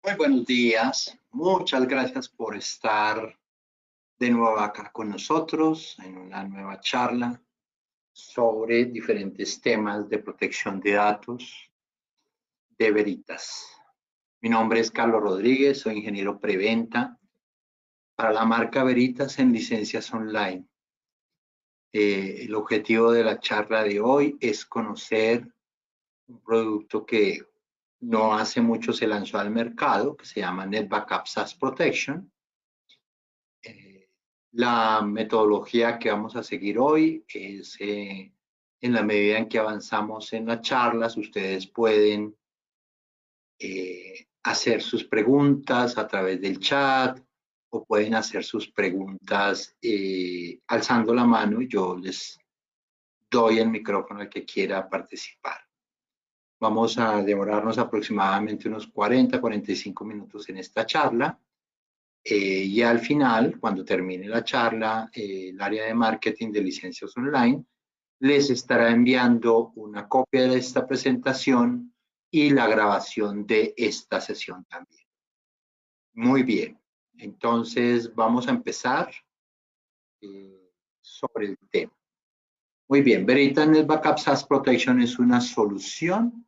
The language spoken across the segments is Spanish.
Muy buenos días. Muchas gracias por estar de nuevo acá con nosotros en una nueva charla sobre diferentes temas de protección de datos de Veritas. Mi nombre es Carlos Rodríguez, soy ingeniero preventa para la marca Veritas en licencias online. El objetivo de la charla de hoy es conocer un producto que no hace mucho se lanzó al mercado, que se llama NetBackup SaaS Protection. La metodología que vamos a seguir hoy es, en la medida en que avanzamos en las charlas, ustedes pueden hacer sus preguntas a través del chat o pueden hacer sus preguntas alzando la mano y yo les doy el micrófono al que quiera participar. Vamos a demorarnos aproximadamente unos 40-45 minutos en esta charla. Y al final, cuando termine la charla, el área de marketing de licencias online les estará enviando una copia de esta presentación y la grabación de esta sesión también. Muy bien, entonces vamos a empezar sobre el tema. Muy bien, Veritas NetBackup SaaS Protection es una solución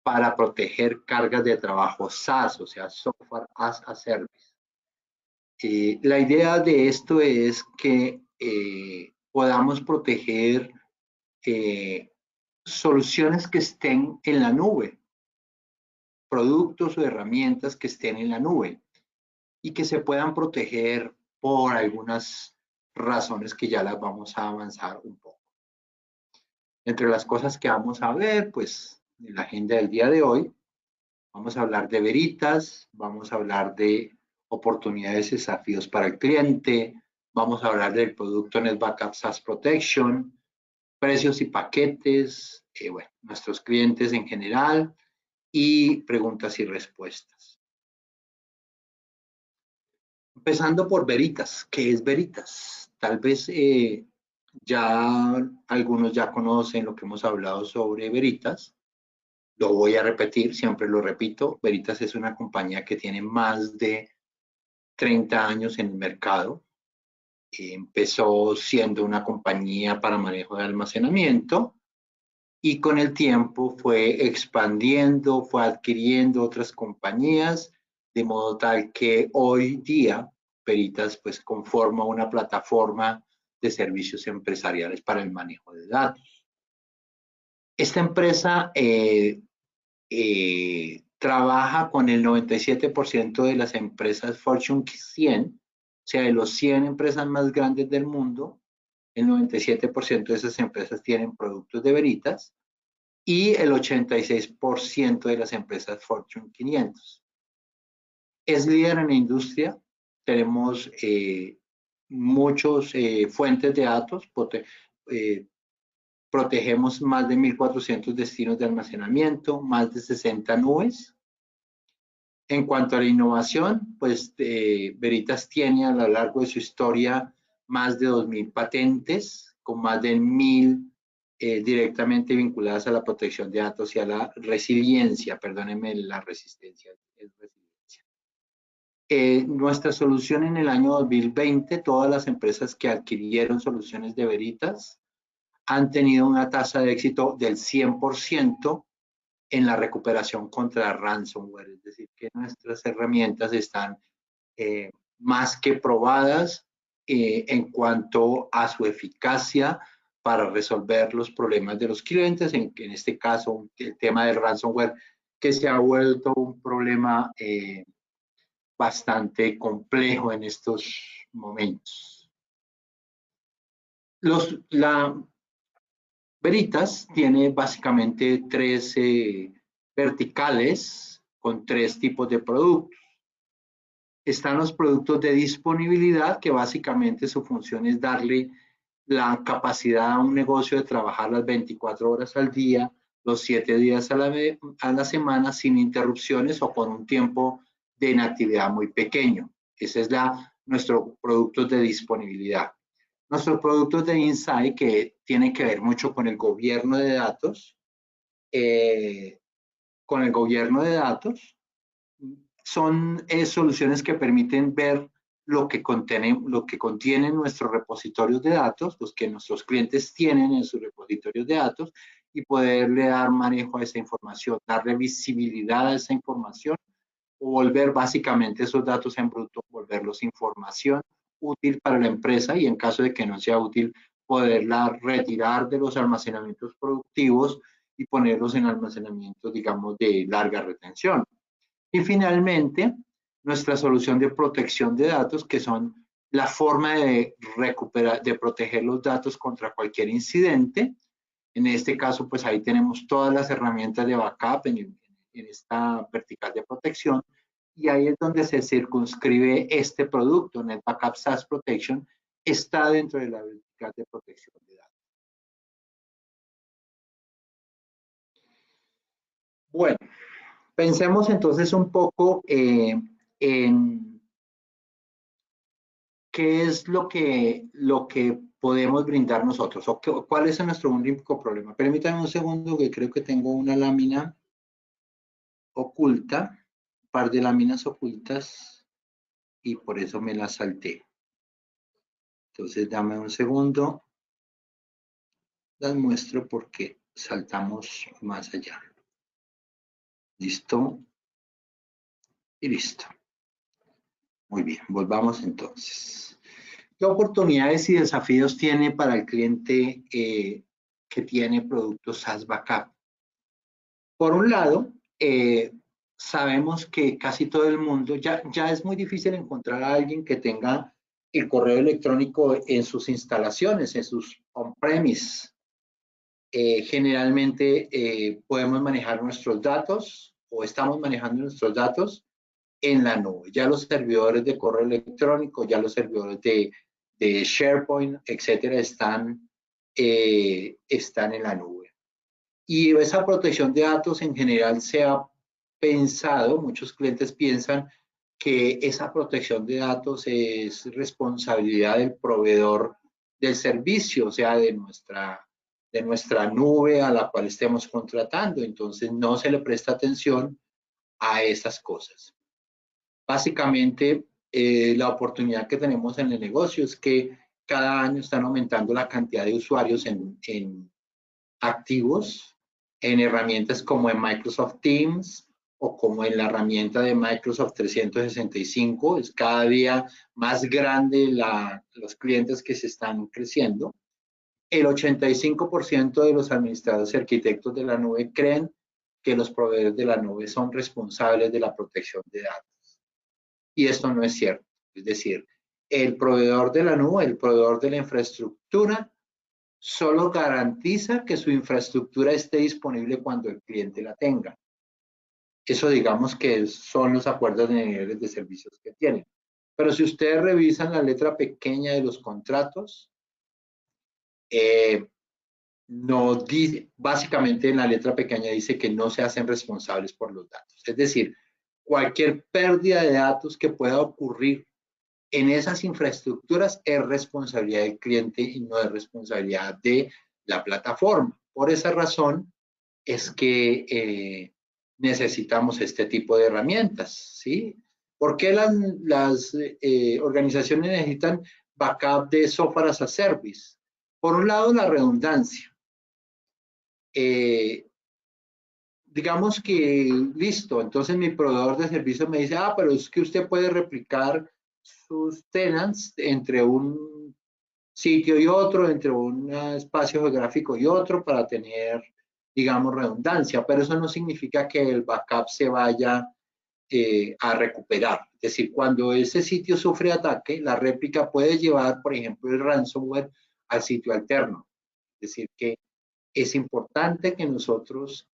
para proteger cargas de trabajo SaaS, o sea, Software as a Service. La idea de esto es que podamos proteger soluciones que estén en la nube, productos o herramientas que estén en la nube y que se puedan proteger por algunas razones que ya las vamos a avanzar un poco. Entre las cosas que vamos a ver, pues, en la agenda del día de hoy, vamos a hablar de Veritas, vamos a hablar de oportunidades y desafíos para el cliente, vamos a hablar del producto NetBackup SaaS Protection, precios y paquetes, bueno, nuestros clientes en general y preguntas y respuestas. Empezando por Veritas. ¿Qué es Veritas? Tal vez ya algunos ya conocen lo que hemos hablado sobre Veritas. Lo voy a repetir, siempre lo repito. Veritas es una compañía que tiene más de 30 años en el mercado. Empezó siendo una compañía para manejo de almacenamiento y con el tiempo fue expandiendo, fue adquiriendo otras compañías, de modo tal que hoy día Veritas pues conforma una plataforma de servicios empresariales para el manejo de datos. Esta empresa trabaja con el 97% de las empresas Fortune 100, o sea, de los 100 empresas más grandes del mundo, el 97% de esas empresas tienen productos de Veritas y el 86% de las empresas Fortune 500. Es líder en la industria, tenemos muchos fuentes de datos, protegemos más de 1.400 destinos de almacenamiento, más de 60 nubes. En cuanto a la innovación, pues Veritas tiene a lo largo de su historia más de 2.000 patentes, con más de 1.000 directamente vinculadas a la protección de datos y a la resiliencia, perdónenme, la resistencia, es resiliencia. Nuestra solución en el año 2020, todas las empresas que adquirieron soluciones de Veritas han tenido una tasa de éxito del 100% en la recuperación contra ransomware, es decir, que nuestras herramientas están más que probadas en cuanto a su eficacia para resolver los problemas de los clientes, en este caso el tema del ransomware, que se ha vuelto un problema bastante complejo en estos momentos. La Veritas tiene básicamente tres verticales con tres tipos de productos. Están los productos de disponibilidad, que básicamente su función es darle la capacidad a un negocio de trabajar las 24 horas al día, los 7 días a la semana sin interrupciones o con un tiempo de inactividad muy pequeño. Ese es nuestro producto de disponibilidad. Nuestros productos de Insight, que tienen que ver mucho con el gobierno de datos, son soluciones que permiten ver lo que contienen nuestros repositorios de datos, los que nuestros clientes tienen en sus repositorios de datos, y poderle dar manejo a esa información, darle visibilidad a esa información, o volver básicamente esos datos en bruto, volverlos información útil para la empresa, y en caso de que no sea útil, poderla retirar de los almacenamientos productivos y ponerlos en almacenamientos, digamos, de larga retención. Y finalmente, nuestra solución de protección de datos, que son la forma de recuperar, de proteger los datos contra cualquier incidente. En este caso, pues ahí tenemos todas las herramientas de backup en esta vertical de protección, y ahí es donde se circunscribe este producto. NetBackup SaaS Protection está dentro de la vertical de protección de datos. Bueno, pensemos entonces un poco en qué es lo que podemos brindar nosotros, o cuál es nuestro único problema. Permítanme un segundo, que creo que tengo una lámina oculta, un par de láminas ocultas, y por eso me la salté. Entonces, dame un segundo, las muestro porque saltamos más allá. ¿Listo? Y listo. Muy bien, volvamos entonces. ¿Qué oportunidades y desafíos tiene para el cliente que tiene productos SaaS Backup? Por un lado, sabemos que casi todo el mundo, ya es muy difícil encontrar a alguien que tenga el correo electrónico en sus instalaciones, en sus on-premise. Generalmente podemos manejar nuestros datos, o estamos manejando nuestros datos en la nube. Ya los servidores de correo electrónico, ya los servidores de SharePoint, etcétera, están en la nube. Y esa protección de datos en general se ha pensado, muchos clientes piensan que esa protección de datos es responsabilidad del proveedor del servicio, o sea, de nuestra nube a la cual estemos contratando. Entonces, no se le presta atención a esas cosas. Básicamente, la oportunidad que tenemos en el negocio es que cada año están aumentando la cantidad de usuarios en activos en herramientas como en Microsoft Teams o como en la herramienta de Microsoft 365. Es cada día más grande los clientes que se están creciendo. El 85% de los administradores y arquitectos de la nube creen que los proveedores de la nube son responsables de la protección de datos. Y esto no es cierto. Es decir, el proveedor de la nube, el proveedor de la infraestructura, solo garantiza que su infraestructura esté disponible cuando el cliente la tenga. Eso, digamos, que son los acuerdos de niveles de servicios que tienen. Pero si ustedes revisan la letra pequeña de los contratos, no dice, básicamente en la letra pequeña dice que no se hacen responsables por los datos. Es decir, cualquier pérdida de datos que pueda ocurrir en esas infraestructuras es responsabilidad del cliente y no es responsabilidad de la plataforma. Por esa razón es que necesitamos este tipo de herramientas, ¿sí? ¿Por qué las organizaciones necesitan backup de software as a service? Por un lado, la redundancia. Digamos que, listo, entonces mi proveedor de servicio me dice, pero es que usted puede replicar sus tenants entre un sitio y otro, entre un espacio geográfico y otro, para tener, digamos, redundancia, pero eso no significa que el backup se vaya a recuperar. Es decir, cuando ese sitio sufre ataque, la réplica puede llevar, por ejemplo, el ransomware al sitio alterno. Es decir, que es importante que nosotros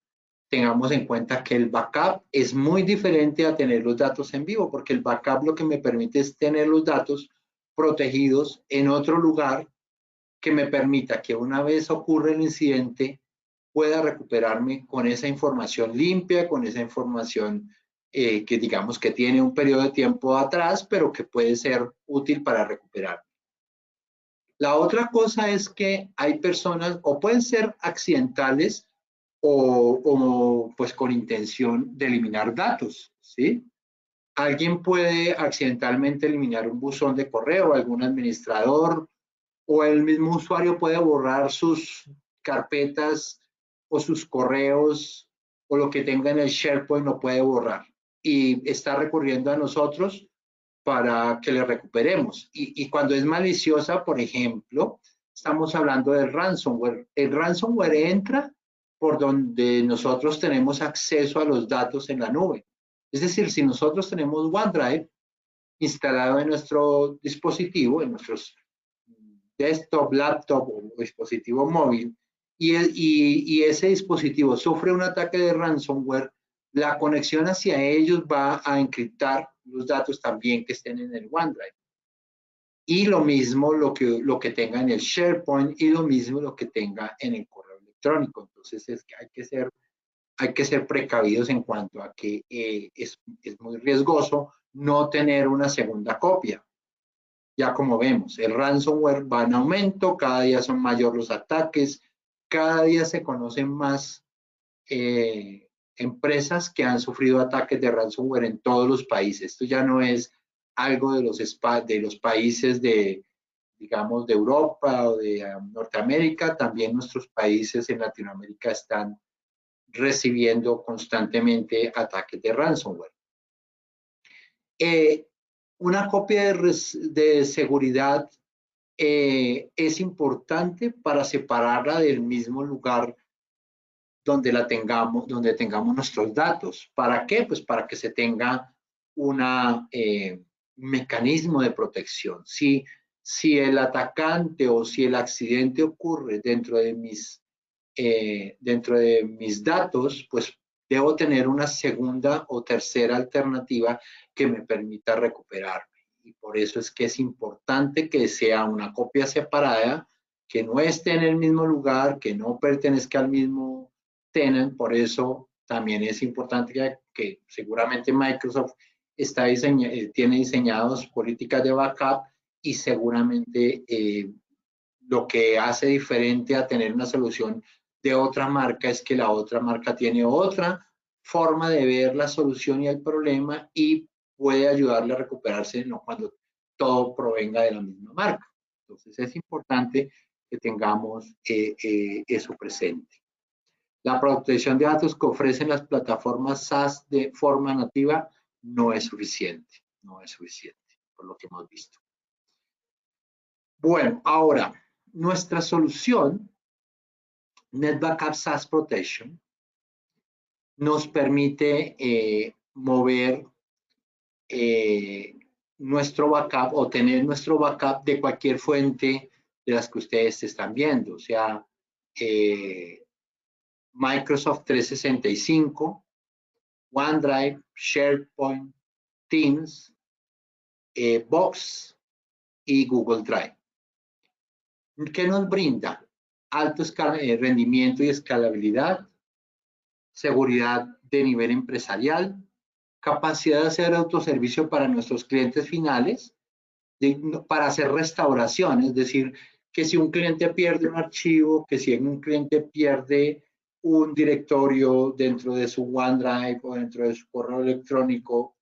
tengamos en cuenta que el backup es muy diferente a tener los datos en vivo, porque el backup lo que me permite es tener los datos protegidos en otro lugar, que me permita que una vez ocurre el incidente pueda recuperarme con esa información limpia, con esa información que digamos que tiene un periodo de tiempo atrás, pero que puede ser útil para recuperar. La otra cosa es que hay personas, o pueden ser accidentales, o pues con intención de eliminar datos, ¿sí? alguien puede accidentalmente eliminar un buzón de correo, algún administrador o el mismo usuario puede borrar sus carpetas o sus correos o lo que tenga en el SharePoint lo puede borrar y está recurriendo a nosotros para que le recuperemos. Y cuando es maliciosa, por ejemplo, estamos hablando del ransomware. El ransomware entra por donde nosotros tenemos acceso a los datos en la nube. Es decir, si nosotros tenemos OneDrive instalado en nuestro dispositivo, en nuestros desktop, laptop o dispositivo móvil, y ese dispositivo sufre un ataque de ransomware, la conexión hacia ellos va a encriptar los datos también que estén en el OneDrive. Y lo mismo lo que tenga en el SharePoint y lo mismo lo que tenga en el correo electrónico. Entonces es que hay que ser precavidos en cuanto a que es muy riesgoso no tener una segunda copia. Ya como vemos, el ransomware va en aumento, cada día son mayores los ataques, cada día se conocen más empresas que han sufrido ataques de ransomware en todos los países. Esto ya no es algo de los países de, digamos, de Europa o de Norteamérica, también nuestros países en Latinoamérica están recibiendo constantemente ataques de ransomware. Una copia de seguridad es importante para separarla del mismo lugar donde donde tengamos nuestros datos. ¿Para qué? Pues para que se tenga un mecanismo de protección. Si el atacante o si el accidente ocurre dentro de mis datos, pues debo tener una segunda o tercera alternativa que me permita recuperarme. Y por eso es que es importante que sea una copia separada, que no esté en el mismo lugar, que no pertenezca al mismo tenant. Por eso también es importante que seguramente Microsoft tiene diseñados políticas de backup y seguramente lo que hace diferente a tener una solución de otra marca es que la otra marca tiene otra forma de ver la solución y el problema y puede ayudarle a recuperarse, no cuando todo provenga de la misma marca. Entonces es importante que tengamos eso presente. La protección de datos que ofrecen las plataformas SaaS de forma nativa no es suficiente, por lo que hemos visto. Bueno, ahora, nuestra solución, NetBackup SaaS Protection, nos permite mover nuestro backup o tener nuestro backup de cualquier fuente de las que ustedes están viendo, o sea, Microsoft 365, OneDrive, SharePoint, Teams, Box y Google Drive. ¿Qué nos brinda? Alto rendimiento y escalabilidad, seguridad de nivel empresarial, capacidad de hacer autoservicio para nuestros clientes finales, para hacer restauración, es decir, que si un cliente pierde un archivo, que si un cliente pierde un directorio dentro de su OneDrive o dentro de su correo electrónico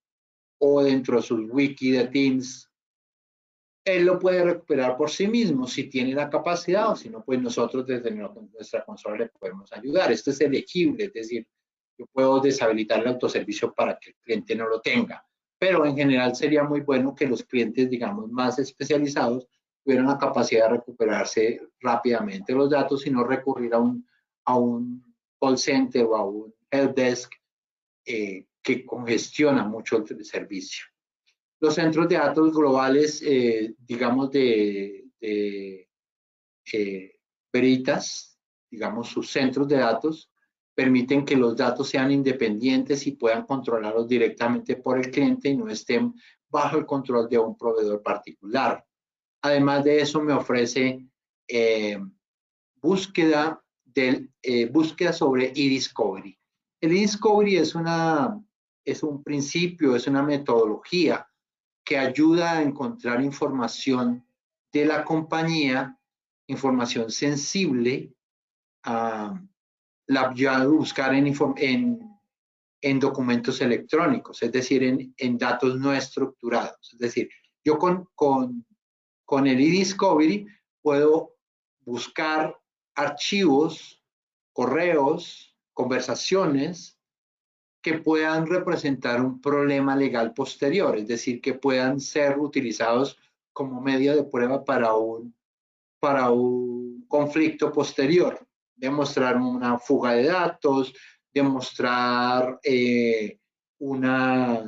o dentro de sus wiki de Teams, él lo puede recuperar por sí mismo si tiene la capacidad o si no, pues nosotros desde nuestra consola le podemos ayudar. Esto es elegible, es decir, yo puedo deshabilitar el autoservicio para que el cliente no lo tenga, pero en general sería muy bueno que los clientes, digamos, más especializados tuvieran la capacidad de recuperarse rápidamente los datos y no recurrir a un call center o a un helpdesk que congestiona mucho el servicio. Los centros de datos globales, digamos, Veritas, digamos, sus centros de datos, permiten que los datos sean independientes y puedan controlarlos directamente por el cliente y no estén bajo el control de un proveedor particular. Además de eso, me ofrece búsqueda sobre eDiscovery. El eDiscovery es un principio, es una metodología que ayuda a encontrar información de la compañía, información sensible, la buscar en en documentos electrónicos, es decir, en datos no estructurados. Es decir, yo con el eDiscovery puedo buscar archivos, correos, conversaciones que puedan representar un problema legal posterior, es decir, que puedan ser utilizados como medio de prueba para un conflicto posterior, demostrar una fuga de datos, demostrar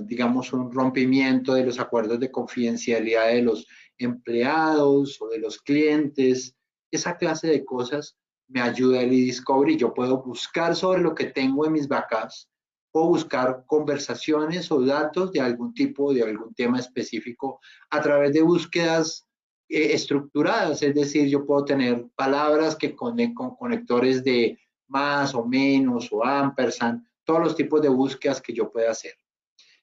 digamos, un rompimiento de los acuerdos de confidencialidad de los empleados o de los clientes. Esa clase de cosas me ayuda el eDiscovery. Yo puedo buscar sobre lo que tengo en mis backups, puedo buscar conversaciones o datos de algún tipo, de algún tema específico a través de búsquedas estructuradas, es decir, yo puedo tener palabras que con conectores de más o menos o ampersand, todos los tipos de búsquedas que yo pueda hacer.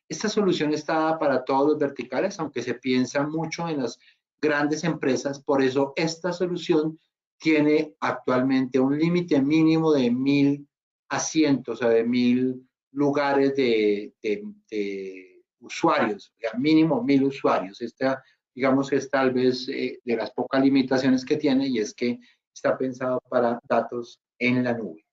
Esta solución está para todos los verticales, aunque se piensa mucho en las grandes empresas, por eso esta solución tiene actualmente un límite mínimo de 1000 asientos, o sea, de 1000 lugares de usuarios, o sea, mínimo 1000 usuarios. Esta, digamos, es tal vez de las pocas limitaciones que tiene, y es que está pensado para datos en la nube.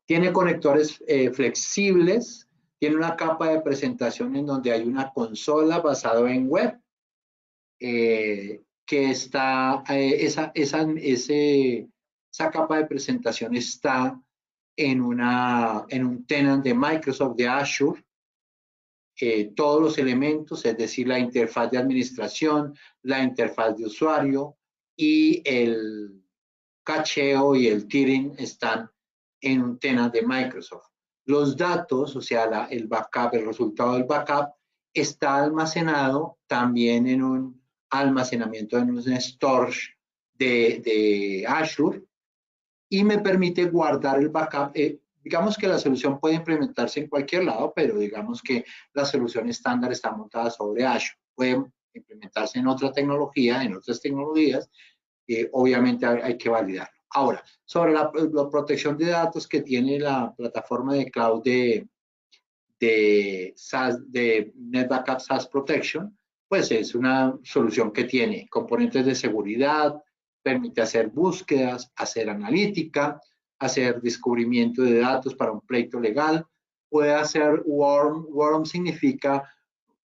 Tiene conectores flexibles, tiene una capa de presentación en donde hay una consola basada en web, que está, esa capa de presentación está en un tenant de Microsoft, de Azure. Todos los elementos, es decir, la interfaz de administración, la interfaz de usuario y el cacheo y el tiering están en un tenant de Microsoft. Los datos, o sea, el backup, el resultado del backup, está almacenado también en un almacenamiento, en un storage de Azure, y me permite guardar el backup. Digamos que la solución puede implementarse en cualquier lado, pero digamos que la solución estándar está montada sobre Azure. Puede implementarse en otra tecnología, en otras tecnologías, obviamente hay que validarlo. Ahora, sobre la protección de datos que tiene la plataforma de cloud de NetBackup SaaS Protection, pues es una solución que tiene componentes de seguridad, permite hacer búsquedas, hacer analítica, hacer descubrimiento de datos para un pleito legal, puede hacer WORM. WORM significa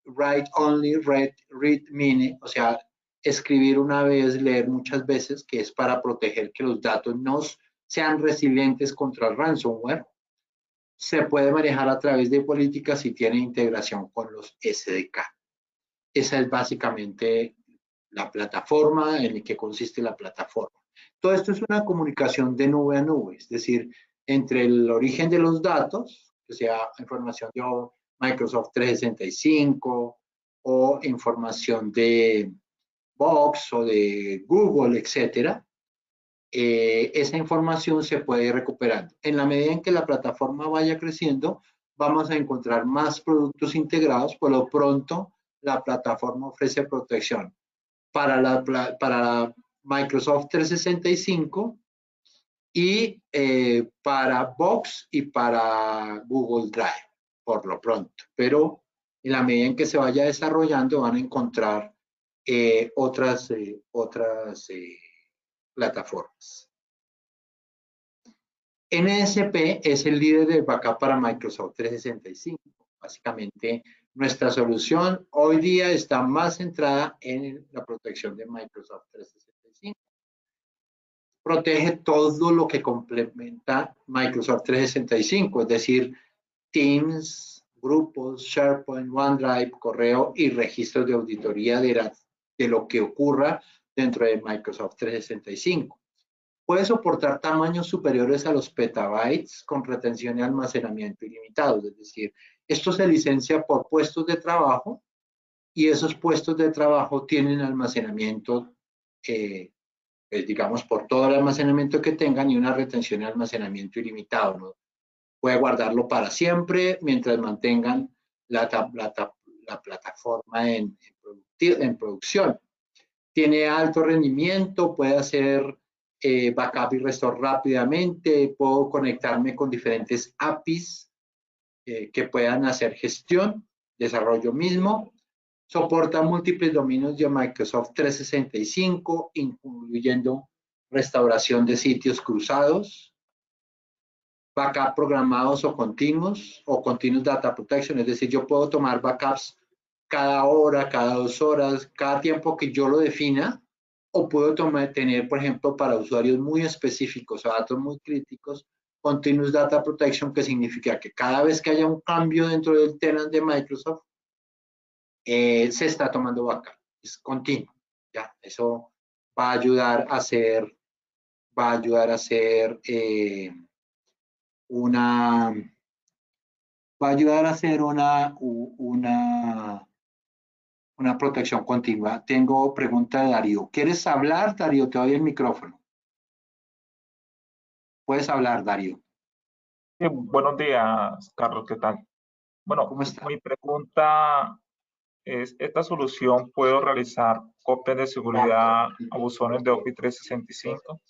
write only, read many, o sea, escribir una vez, leer muchas veces, que es para proteger que los datos no sean resilientes contra el ransomware. Se puede manejar a través de políticas y tiene integración con los SDK. Esa es básicamente la plataforma, en la que consiste la plataforma. Todo esto es una comunicación de nube a nube, es decir, entre el origen de los datos, que sea información de Microsoft 365 o información de Box o de Google, etcétera. Esa información se puede ir recuperando. En la medida en que la plataforma vaya creciendo, vamos a encontrar más productos integrados. Por lo pronto, la plataforma ofrece protección para Microsoft 365 y para Box y para Google Drive, por lo pronto. Pero en la medida en que se vaya desarrollando, van a encontrar otras plataformas. NSP es el líder de backup para Microsoft 365. Básicamente, nuestra solución hoy día está más centrada en la protección de Microsoft 365. Protege todo lo que complementa Microsoft 365, es decir, Teams, grupos, SharePoint, OneDrive, correo y registros de auditoría de lo que ocurra dentro de Microsoft 365. Puede soportar tamaños superiores a los petabytes con retención y almacenamiento ilimitados, es decir, esto se licencia por puestos de trabajo y esos puestos de trabajo tienen almacenamiento, digamos, por todo el almacenamiento que tengan, y una retención y almacenamiento ilimitado, ¿no? Puede guardarlo para siempre mientras mantengan la plataforma en producción. Tiene alto rendimiento, puede hacer backup y restore rápidamente, puedo conectarme con diferentes APIs que puedan hacer gestión, desarrollo mismo, soporta múltiples dominios de Microsoft 365, incluyendo restauración de sitios cruzados, backup programados o continuous data protection, es decir, yo puedo tomar backups cada hora, cada 2 horas, cada tiempo que yo lo defina, o puedo tener, por ejemplo, para usuarios muy específicos o datos muy críticos, continuous data protection, que significa que cada vez que haya un cambio dentro del tenant de Microsoft, se está tomando backup, es continuo, ¿ya? Eso va a ayudar a hacer, una protección continua. Tengo pregunta de Darío. ¿Quieres hablar, Darío? Te doy el micrófono. Puedes hablar, Darío. Sí, buenos días, Carlos, ¿qué tal? Bueno, ¿Cómo está? mi pregunta es, ¿esta solución puedo realizar copias de seguridad a buzones de Office 365?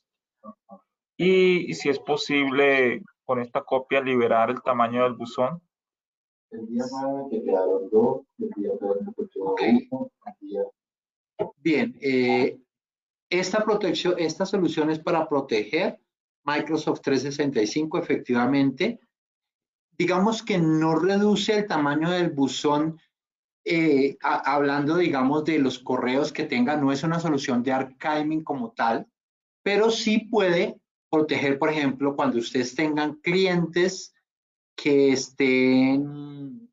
Y si es posible, con esta copia, liberar el tamaño del buzón. Okay. Bien, esta solución es para proteger Microsoft 365, efectivamente. Digamos que no reduce el tamaño del buzón, hablando, digamos, de los correos que tenga, no es una solución de archiving como tal, pero sí puede proteger, por ejemplo, cuando ustedes tengan clientes que estén,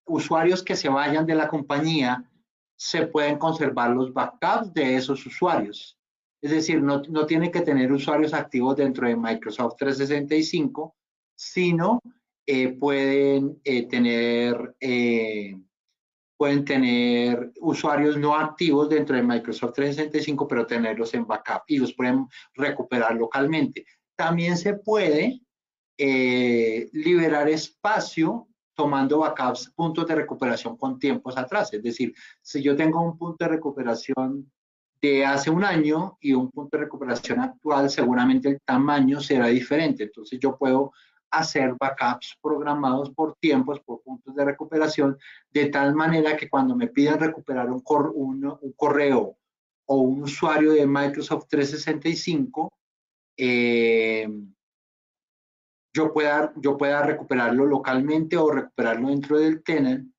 usuarios que se vayan de la compañía, se pueden conservar los backups de esos usuarios. Es decir, no tiene que tener usuarios activos dentro de Microsoft 365, sino pueden tener usuarios no activos dentro de Microsoft 365, pero tenerlos en backup y los pueden recuperar localmente. También se puede liberar espacio tomando backups, puntos de recuperación con tiempos atrás. Es decir, si yo tengo un punto de recuperación de hace un año y un punto de recuperación actual, seguramente el tamaño será diferente. Entonces yo puedo hacer backups programados por tiempos, por puntos de recuperación, de tal manera que cuando me pidan recuperar un correo o un usuario de Microsoft 365, yo pueda recuperarlo localmente o recuperarlo dentro del tenant,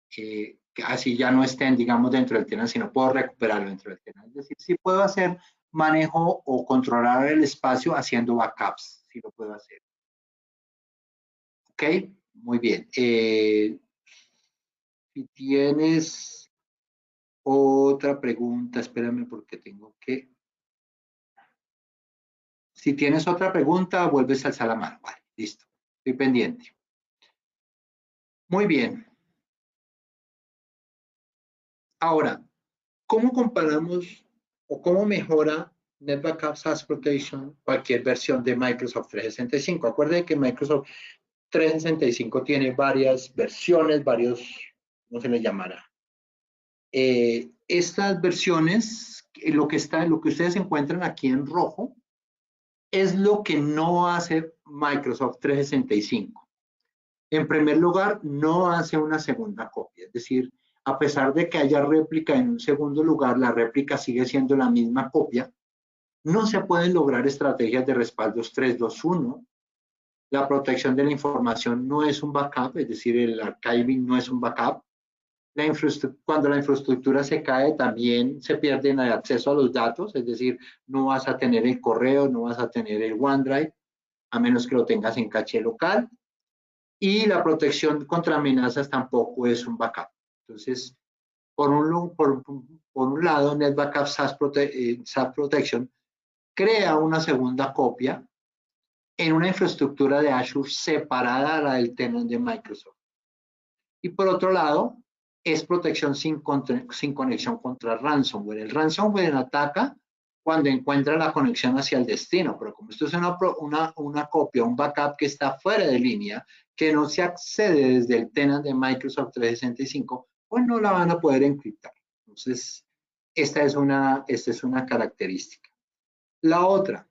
que así ya no estén, digamos, dentro del tenant, sino puedo recuperarlo dentro del tenant. Es decir, sí puedo hacer manejo o controlar el espacio haciendo backups, sí lo puedo hacer. ¿Ok? Muy bien. Si tienes otra pregunta, espérame porque tengo que... Si tienes otra pregunta, vuelves a alzar la mano. Vale, listo. Estoy pendiente. Muy bien. Ahora, ¿cómo comparamos o cómo mejora NetBackup SaaS Protection cualquier versión de Microsoft 365? Acuérdense que Microsoft 365 tiene varias versiones, ¿cómo se le llamará? Estas versiones, lo que ustedes encuentran aquí en rojo, es lo que no hace Microsoft 365. En primer lugar, no hace una segunda copia, es decir, a pesar de que haya réplica en un segundo lugar, la réplica sigue siendo la misma copia. No se pueden lograr estrategias de respaldos 3-2-1. La protección de la información no es un backup, es decir, el archiving no es un backup. Cuando la infraestructura se cae, también se pierde el acceso a los datos, es decir, no vas a tener el correo, no vas a tener el OneDrive, a menos que lo tengas en caché local. Y la protección contra amenazas tampoco es un backup. Entonces, por un lado, NetBackup SaaS Protection crea una segunda copia en una infraestructura de Azure separada a la del tenant de Microsoft. Y por otro lado, es protección sin conexión contra ransomware. El ransomware ataca cuando encuentra la conexión hacia el destino, pero como esto es una copia, un backup que está fuera de línea, que no se accede desde el tenant de Microsoft 365, pues no la van a poder encriptar. Entonces, esta es una característica. La otra,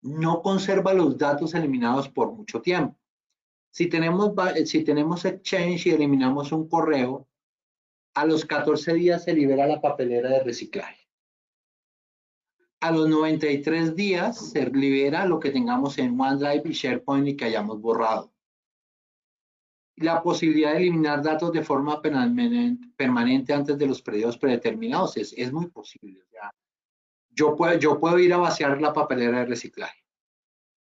no conserva los datos eliminados por mucho tiempo. Si tenemos Exchange y eliminamos un correo, a los 14 días se libera la papelera de reciclaje. A los 93 días se libera lo que tengamos en OneDrive y SharePoint y que hayamos borrado. La posibilidad de eliminar datos de forma permanente antes de los periodos predeterminados es muy posible. O sea, yo puedo ir a vaciar la papelera de reciclaje.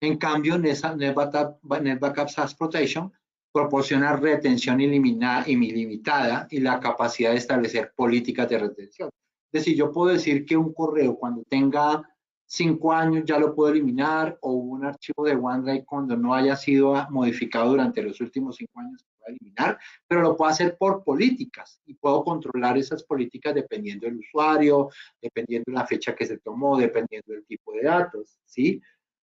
En cambio, NetBackup SaaS Protection proporciona retención ilimitada y la capacidad de establecer políticas de retención. Es decir, yo puedo decir que un correo cuando tenga 5 años ya lo puedo eliminar, o un archivo de OneDrive cuando no haya sido modificado durante los últimos 5 años se puede eliminar, pero lo puedo hacer por políticas y puedo controlar esas políticas dependiendo del usuario, dependiendo de la fecha que se tomó, dependiendo del tipo de datos, ¿sí?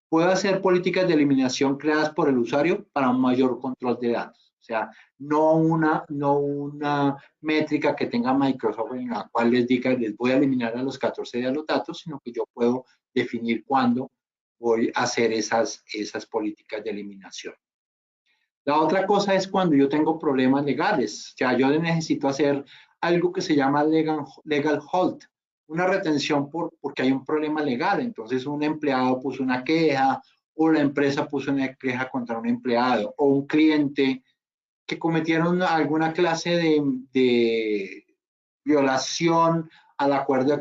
Puedo hacer políticas de eliminación creadas por el usuario para un mayor control de datos. O sea, no una métrica que tenga Microsoft en la cual les diga, les voy a eliminar a los 14 días los datos, sino que yo puedo definir cuándo voy a hacer esas políticas de eliminación. La otra cosa es cuando yo tengo problemas legales. O sea, yo necesito hacer algo que se llama legal hold, una retención porque hay un problema legal. Entonces, un empleado puso una queja, o la empresa puso una queja contra un empleado, o un cliente que cometieron alguna clase de violación al acuerdo de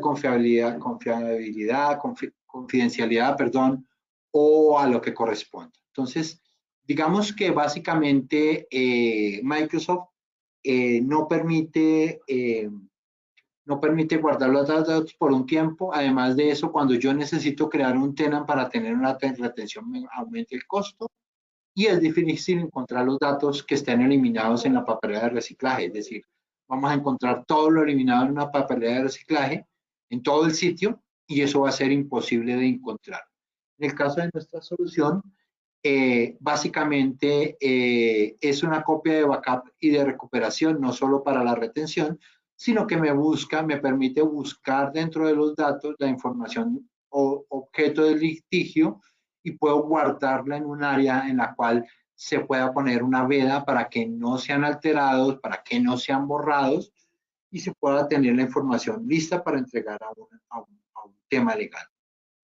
confidencialidad, perdón, o a lo que corresponda. Entonces, digamos que básicamente Microsoft no permite guardar los datos por un tiempo. Además de eso, cuando yo necesito crear un tenant para tener una retención, me aumenta el costo. Y es difícil encontrar los datos que estén eliminados en la papelera de reciclaje. Es decir, vamos a encontrar todo lo eliminado en una papelera de reciclaje en todo el sitio, y eso va a ser imposible de encontrar. En el caso de nuestra solución, básicamente es una copia de backup y de recuperación, no solo para la retención, sino que me permite buscar dentro de los datos la información o objeto del litigio, y puedo guardarla en un área en la cual se pueda poner una veda para que no sean alterados, para que no sean borrados, y se pueda tener la información lista para entregar a un tema legal.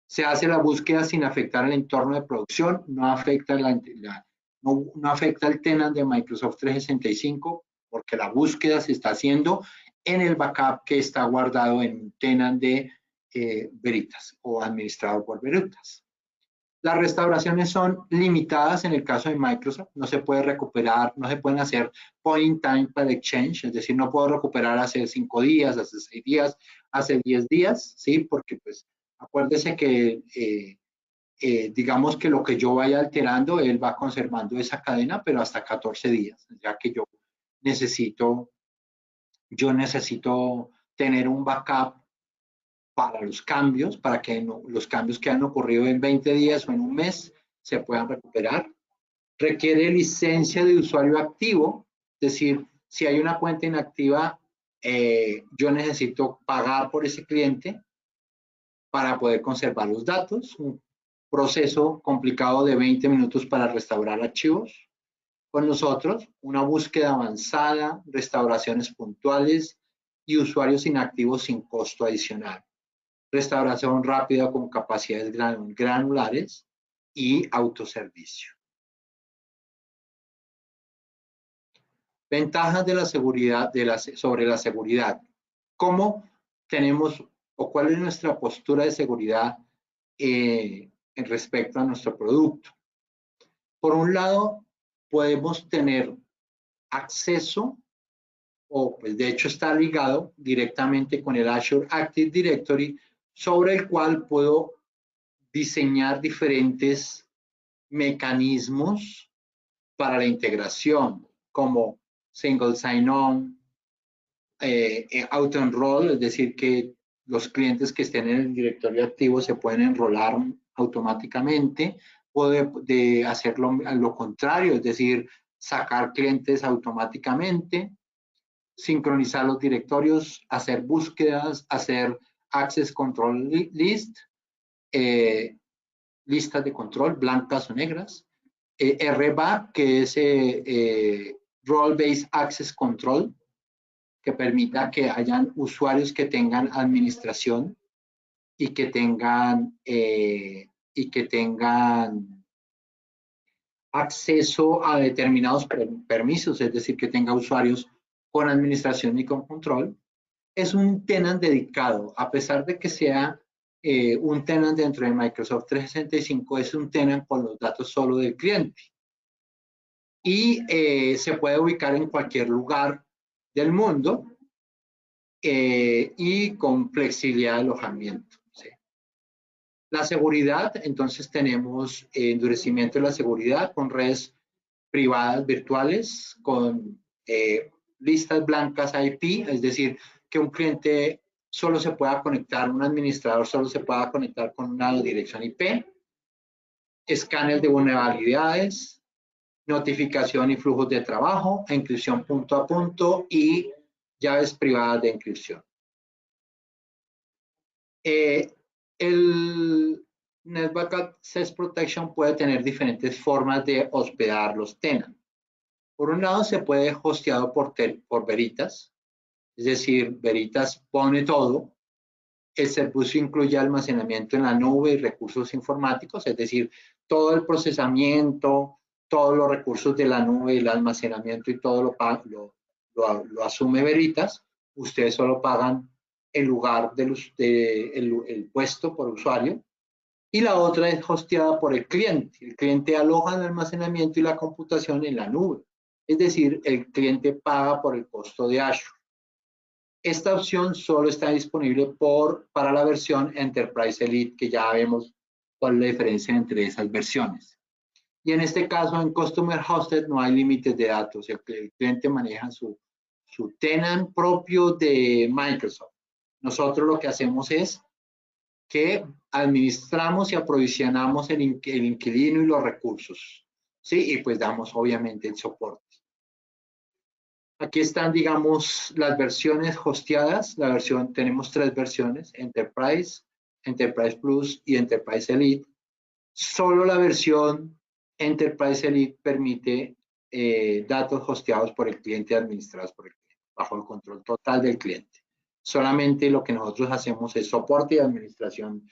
Se hace la búsqueda sin afectar el entorno de producción, no afecta no afecta el tenant de Microsoft 365, porque la búsqueda se está haciendo en el backup que está guardado en un tenant de Veritas o administrado por Veritas. Las restauraciones son limitadas en el caso de Microsoft, no se puede recuperar, no se pueden hacer point in time para Exchange, es decir, no puedo recuperar hace 5 días, hace 6 días, hace 10 días, ¿sí? Porque pues acuérdese que digamos que lo que yo vaya alterando, él va conservando esa cadena, pero hasta 14 días, ya que yo necesito tener un backup para los cambios, para que los cambios que han ocurrido en 20 días o en un mes se puedan recuperar. Requiere licencia de usuario activo, es decir, si hay una cuenta inactiva, yo necesito pagar por ese cliente para poder conservar los datos. Un proceso complicado de 20 minutos para restaurar archivos. Con nosotros, una búsqueda avanzada, restauraciones puntuales y usuarios inactivos sin costo adicional. Restauración rápida con capacidades granulares y autoservicio. Ventajas de la seguridad, sobre la seguridad. ¿Cómo tenemos o cuál es nuestra postura de seguridad en respecto a nuestro producto? Por un lado, podemos tener acceso, o pues de hecho está ligado directamente con el Azure Active Directory, sobre el cual puedo diseñar diferentes mecanismos para la integración, como single sign-on, auto-enroll, es decir, que los clientes que estén en el directorio activo se pueden enrolar automáticamente, o de hacer lo contrario, es decir, sacar clientes automáticamente, sincronizar los directorios, hacer búsquedas, hacer access control list, listas de control, blancas o negras. RBAC, que es Role Based Access Control, que permita que hayan usuarios que tengan administración y que tengan acceso a determinados permisos, es decir, que tenga usuarios con administración y con control. Es un tenant dedicado, a pesar de que sea un tenant dentro de Microsoft 365, es un tenant con los datos solo del cliente. Y se puede ubicar en cualquier lugar del mundo y con flexibilidad de alojamiento. ¿Sí? La seguridad, entonces tenemos endurecimiento de la seguridad con redes privadas virtuales, con listas blancas IP, es decir, que un cliente solo se pueda conectar, un administrador solo se pueda conectar con una dirección IP, escáner de vulnerabilidades, notificación y flujos de trabajo, encripción punto a punto y llaves privadas de encripción. El Network Access Protection puede tener diferentes formas de hospedar los tenants. Por un lado, se puede hosteado por Veritas, es decir, Veritas pone todo. El servicio incluye almacenamiento en la nube y recursos informáticos, es decir, todo el procesamiento, todos los recursos de la nube, el almacenamiento y todo lo asume Veritas. Ustedes solo pagan el lugar el puesto por usuario. Y la otra es hosteada por el cliente. El cliente aloja el almacenamiento y la computación en la nube. Es decir, el cliente paga por el costo de Azure. Esta opción solo está disponible para la versión Enterprise Elite, que ya vemos cuál es la diferencia entre esas versiones. Y en este caso, en Customer Hosted no hay límites de datos. El cliente maneja su tenant propio de Microsoft. Nosotros lo que hacemos es que administramos y aprovisionamos el inquilino y los recursos. ¿Sí? Y pues damos obviamente el soporte. Aquí están, digamos, las versiones hosteadas. Tenemos 3 versiones, Enterprise, Enterprise Plus y Enterprise Elite. Solo la versión Enterprise Elite permite datos hosteados por el cliente, administrados por el cliente, bajo el control total del cliente. Solamente lo que nosotros hacemos es soporte y administración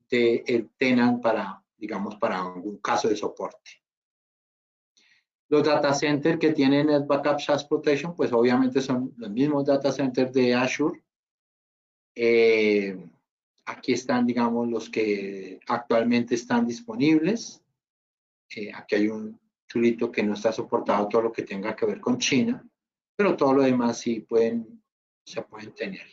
del tenant para algún caso de soporte. Los data centers que tienen NetBackup SaaS Protection, pues obviamente son los mismos data centers de Azure. Aquí están, digamos, los que actualmente están disponibles. Aquí hay un chulito que no está soportado todo lo que tenga que ver con China, pero todo lo demás sí se pueden tener.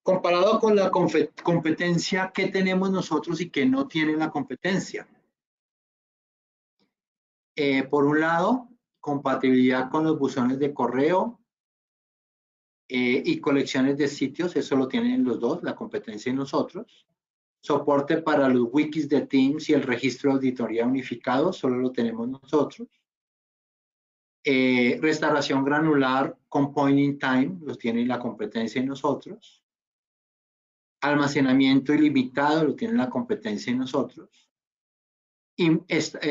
Comparado con la competencia, ¿qué tenemos nosotros y qué no tiene la competencia? Por un lado, compatibilidad con los buzones de correo y colecciones de sitios, eso lo tienen los dos, la competencia y nosotros. Soporte para los wikis de Teams y el registro de auditoría unificado, solo lo tenemos nosotros. Restauración granular con point in time, los tiene la competencia y nosotros. Almacenamiento ilimitado, lo tiene la competencia y nosotros. Y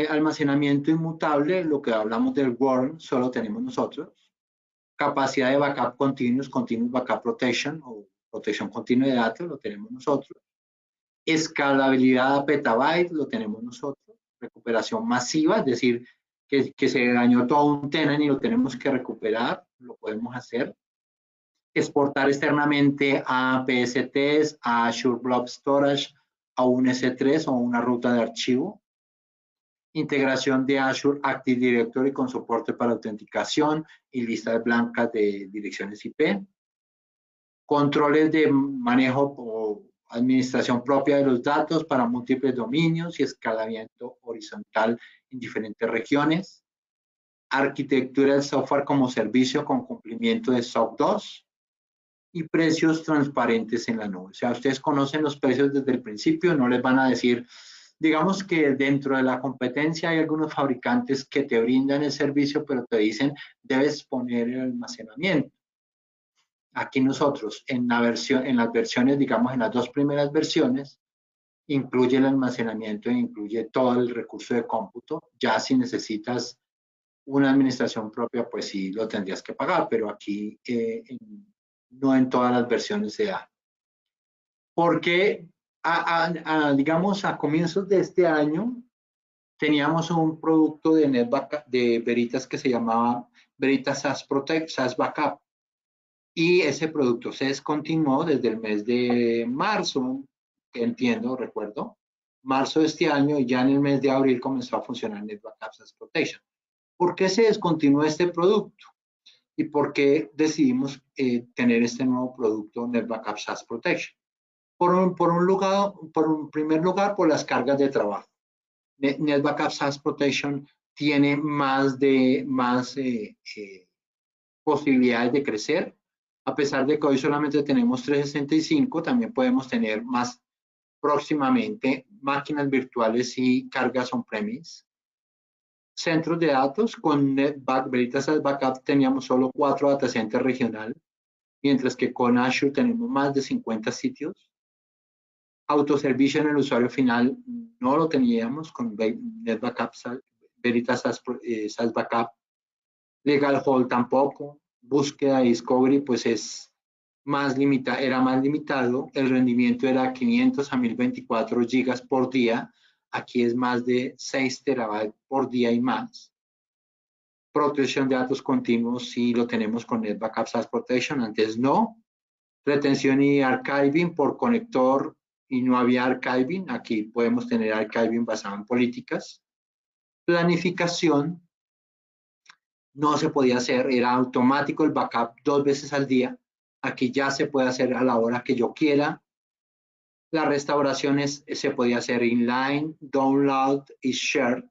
almacenamiento inmutable, lo que hablamos del WARM, solo tenemos nosotros. Capacidad de backup continuous backup protection o protección continua de datos, lo tenemos nosotros. Escalabilidad a petabyte, lo tenemos nosotros. Recuperación masiva, es decir, que se dañó todo un tenant y lo tenemos que recuperar, lo podemos hacer. Exportar externamente a PSTs, a Azure Blob Storage, a un S3 o una ruta de archivo. Integración de Azure Active Directory con soporte para autenticación y listas blancas de direcciones IP. Controles de manejo o administración propia de los datos para múltiples dominios y escalamiento horizontal en diferentes regiones. Arquitectura del software como servicio con cumplimiento de SOC 2 y precios transparentes en la nube. O sea, ustedes conocen los precios desde el principio, no les van a decir, digamos que dentro de la competencia hay algunos fabricantes que te brindan el servicio, pero te dicen, debes poner el almacenamiento. Aquí nosotros, en las versiones, digamos, en las 2 primeras versiones, incluye el almacenamiento e incluye todo el recurso de cómputo. Ya si necesitas una administración propia, pues sí lo tendrías que pagar, pero aquí no en todas las versiones se da. Porque, digamos, a comienzos de este año, teníamos un producto de NetBackup, de Veritas, que se llamaba Veritas SaaS Protect, SaaS Backup. Y ese producto se descontinuó desde el mes de marzo, que entiendo, recuerdo, marzo de este año, y ya en el mes de abril comenzó a funcionar NetBackup SaaS Protection. ¿Por qué se descontinuó este producto? ¿Y por qué decidimos tener este nuevo producto NetBackup SaaS Protection? Por un primer lugar, por las cargas de trabajo. NetBackup SaaS Protection tiene más posibilidades de crecer. A pesar de que hoy solamente tenemos 365, también podemos tener más próximamente máquinas virtuales y cargas on-premise. Centros de datos, con Veritas SaaS Backup teníamos solo 4 data centers regional, mientras que con Azure tenemos más de 50 sitios. Autoservicio en el usuario final no lo teníamos con NetBackup, Veritas SaaS Backup. Legal Hold tampoco. Búsqueda y Discovery pues era más limitado. El rendimiento era 500 a 1024 gigas por día. Aquí es más de 6 terabytes por día y más. Protección de datos continuos sí lo tenemos con NetBackup SaaS Protection, antes no. Retención y archiving por conector y no había archiving. Aquí podemos tener archiving basado en políticas. Planificación no se podía hacer, era automático el backup 2 veces al día. Aquí ya se puede hacer a la hora que yo quiera. Las restauraciones se podía hacer inline, download y share.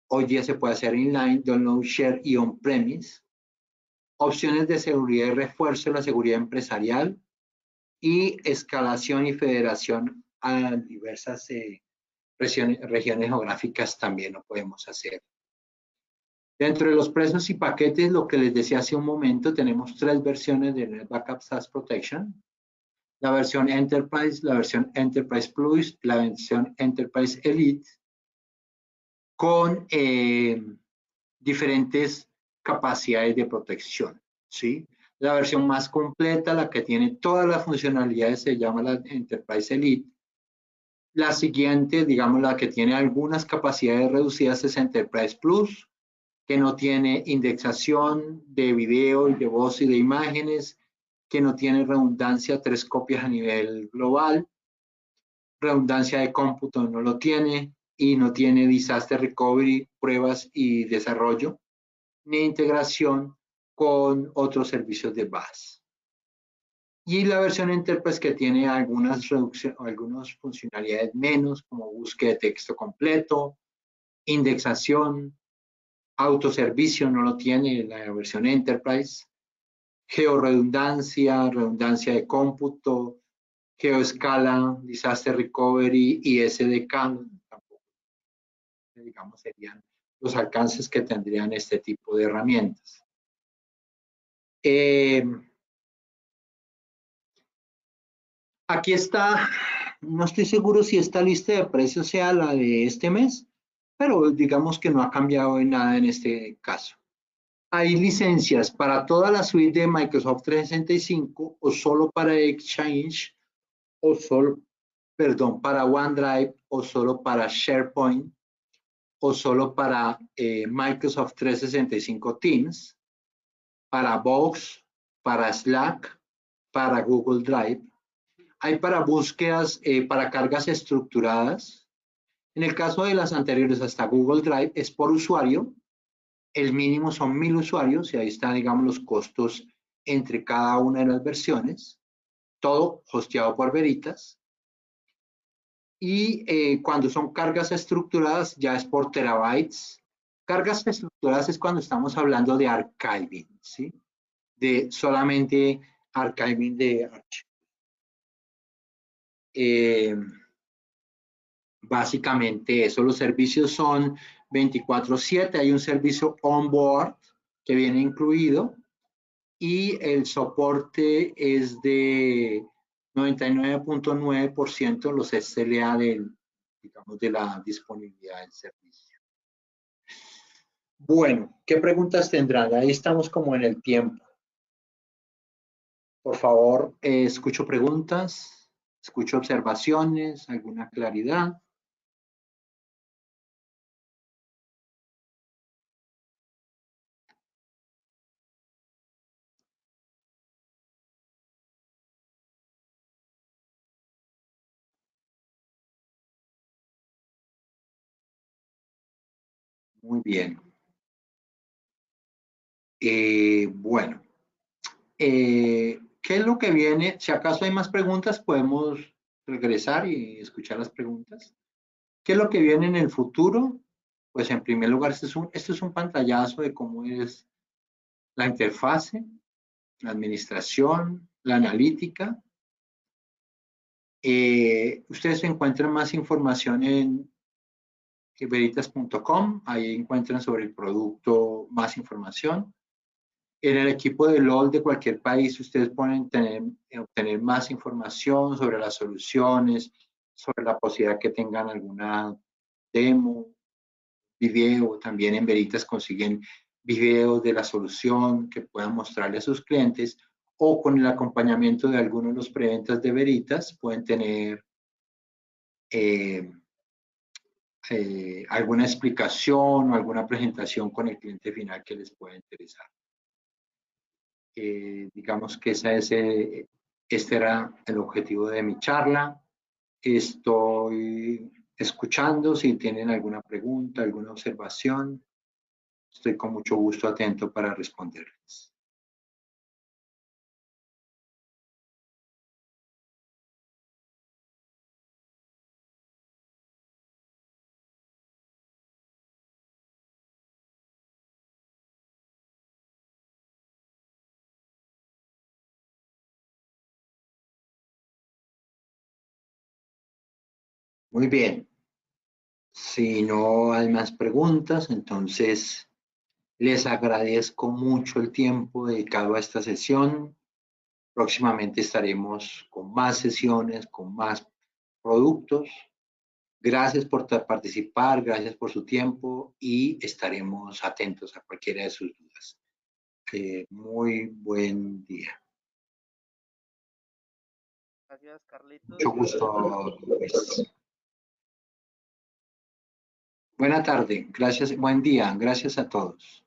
Hoy día se puede hacer inline, download, share y on-premise. Opciones de seguridad y refuerzo de la seguridad empresarial y escalación y federación a diversas regiones geográficas también lo podemos hacer. Dentro de los precios y paquetes, lo que les decía hace un momento, tenemos 3 versiones de NetBackup SaaS Protection. La versión Enterprise, la versión Enterprise Plus, la versión Enterprise Elite, con diferentes capacidades de protección, ¿sí? La versión más completa, la que tiene todas las funcionalidades, se llama la Enterprise Elite. La siguiente, digamos, la que tiene algunas capacidades reducidas, es Enterprise Plus, que no tiene indexación de video y de voz y de imágenes, que no tiene redundancia, 3 copias a nivel global, redundancia de cómputo no lo tiene, y no tiene disaster recovery, pruebas y desarrollo, ni integración con otros servicios de base. Y la versión Enterprise, que tiene algunas funcionalidades menos, como búsqueda de texto completo, indexación, autoservicio no lo tiene la versión Enterprise, georredundancia, redundancia de cómputo, geoescala, disaster recovery y SDK, tampoco, digamos, serían los alcances que tendrían este tipo de herramientas. Aquí está, no estoy seguro si esta lista de precios sea la de este mes, pero digamos que no ha cambiado en nada en este caso. Hay licencias para toda la suite de Microsoft 365 o solo para Exchange o solo, perdón, para OneDrive o solo para SharePoint o solo para Microsoft 365 Teams, para Box, para Slack, para Google Drive. Hay para búsquedas, para cargas estructuradas. En el caso de las anteriores hasta Google Drive es por usuario. El mínimo son 1000 usuarios y ahí están, digamos, los costos entre cada una de las versiones. Todo hosteado por Veritas. Y cuando son cargas estructuradas ya es por terabytes. Cargas estructuradas es cuando estamos hablando de archiving, ¿sí? De solamente archiving de archivos. Básicamente eso, los servicios son 24/7, hay un servicio on-board que viene incluido y el soporte es de 99.9% los SLA digamos, de la disponibilidad del servicio. Bueno, ¿qué preguntas tendrán? Ahí estamos como en el tiempo. Por favor, escucho preguntas, escucho observaciones, alguna claridad. Muy bien. Bueno, ¿qué es lo que viene? Si acaso hay más preguntas, podemos regresar y escuchar las preguntas. ¿Qué es lo que viene en el futuro? Pues en primer lugar, este es un pantallazo de cómo es la interfase, la administración, la analítica. Ustedes encuentran más información en veritas.com, ahí encuentran sobre el producto más información. En el equipo de LOL de cualquier país, ustedes pueden obtener más información sobre las soluciones, sobre la posibilidad que tengan alguna demo, video. También en Veritas consiguen videos de la solución que puedan mostrarle a sus clientes, o con el acompañamiento de algunos de los preventas de Veritas pueden tener alguna explicación o alguna presentación con el cliente final que les pueda interesar. Digamos que este era el objetivo de mi charla. Estoy escuchando si tienen alguna pregunta, alguna observación. Estoy con mucho gusto atento para responderles. Muy bien. Si no hay más preguntas, entonces les agradezco mucho el tiempo dedicado a esta sesión. Próximamente estaremos con más sesiones, con más productos. Gracias por participar, gracias por su tiempo y estaremos atentos a cualquiera de sus dudas. Muy buen día. Gracias, Carlitos. Mucho gusto, Luis. Buena tarde, gracias, buen día, gracias a todos.